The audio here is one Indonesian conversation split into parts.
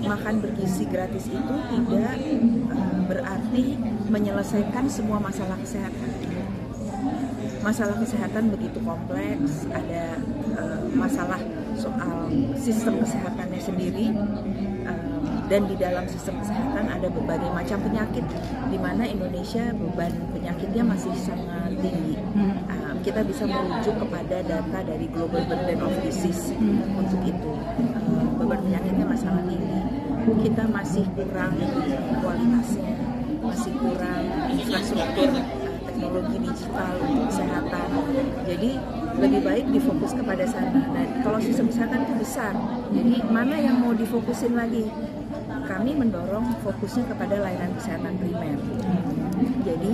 makan bergizi gratis itu tidak berarti menyelesaikan semua masalah kesehatan. Masalah kesehatan begitu kompleks, ada masalah soal sistem kesehatannya sendiri, dan di dalam sistem kesehatan ada berbagai macam penyakit, di mana Indonesia beban penyakitnya masih sangat tinggi. Kita bisa merujuk kepada data dari Global Burden of Disease untuk itu. Beban penyakitnya masih sangat tinggi. Kita masih kurang kualitasnya, masih kurang infrastruktur teknologi digital untuk kesehatan. Jadi lebih baik difokus kepada sana. Dan kalau sistem kesehatan itu besar, jadi mana yang mau difokusin lagi? Kami mendorong fokusnya kepada layanan kesehatan primer. Jadi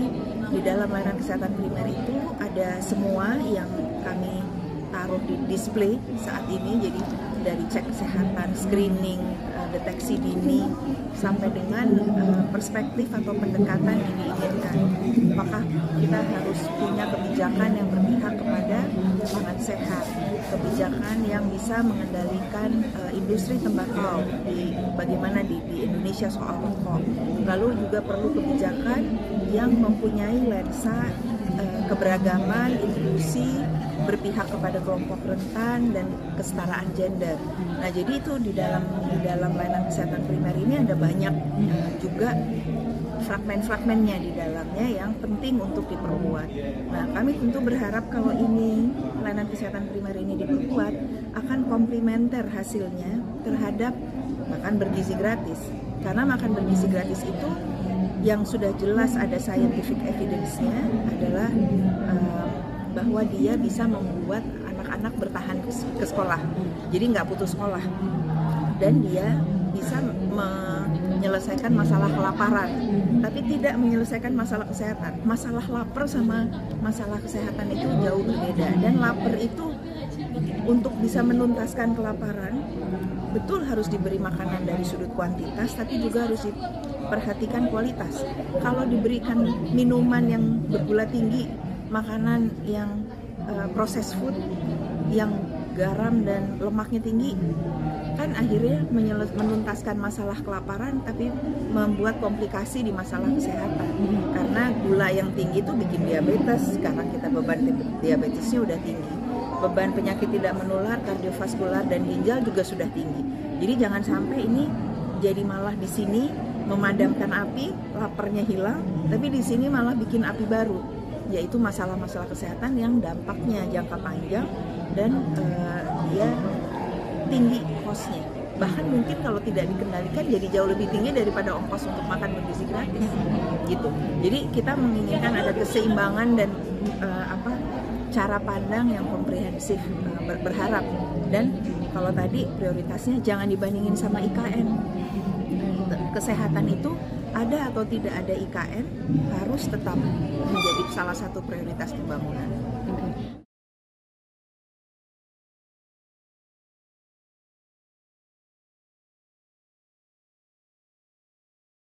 di dalam layanan kesehatan primer itu ada semua yang kami taruh di display saat ini. Jadi dari cek kesehatan, screening, deteksi dini, sampai dengan perspektif atau pendekatan yang diinginkan. Apakah kita harus punya kebijakan yang berpihak kepada pangan sehat, kebijakan yang bisa mengendalikan industri tembakau, bagaimana di Indonesia soal rokok. Lalu juga perlu kebijakan yang mempunyai lensa keberagaman, inklusi, berpihak kepada kelompok rentan dan kesetaraan gender. Nah, jadi itu di dalam layanan kesehatan primer ini ada banyak juga fragmen-fragmennya di dalamnya yang penting untuk diperkuat. Nah, kami tentu berharap kalau ini layanan kesehatan primer ini diperkuat akan komplementer hasilnya terhadap makan bergizi gratis. Karena makan bergizi gratis itu yang sudah jelas ada scientific evidence-nya adalah bahwa dia bisa membuat anak-anak bertahan ke sekolah, jadi nggak putus sekolah, dan dia bisa menyelesaikan masalah kelaparan, tapi tidak menyelesaikan masalah kesehatan. Masalah lapar sama masalah kesehatan itu jauh berbeda, dan lapar itu untuk bisa menuntaskan kelaparan betul harus diberi makanan dari sudut kuantitas, tapi juga harus diperhatikan kualitas. Kalau diberikan minuman yang bergula tinggi, makanan yang proses food yang garam dan lemaknya tinggi, kan akhirnya menuntaskan masalah kelaparan tapi membuat komplikasi di masalah kesehatan. Karena gula yang tinggi itu bikin diabetes, karena kita beban diabetesnya udah tinggi. Beban penyakit tidak menular, kardiovaskular dan ginjal juga sudah tinggi. Jadi jangan sampai ini jadi malah di sini memadamkan api, laparnya hilang, tapi di sini malah bikin api baru, yaitu masalah-masalah kesehatan yang dampaknya jangka panjang dan dia tinggi cost-nya. Bahkan mungkin kalau tidak dikendalikan jadi jauh lebih tinggi daripada ongkos untuk makan bergizi gratis gitu. Jadi kita menginginkan ada keseimbangan dan cara pandang yang komprehensif, berharap. Dan kalau tadi prioritasnya jangan dibandingin sama IKN. Kesehatan itu ada atau tidak ada IKN harus tetap menjadi salah satu prioritas pembangunan.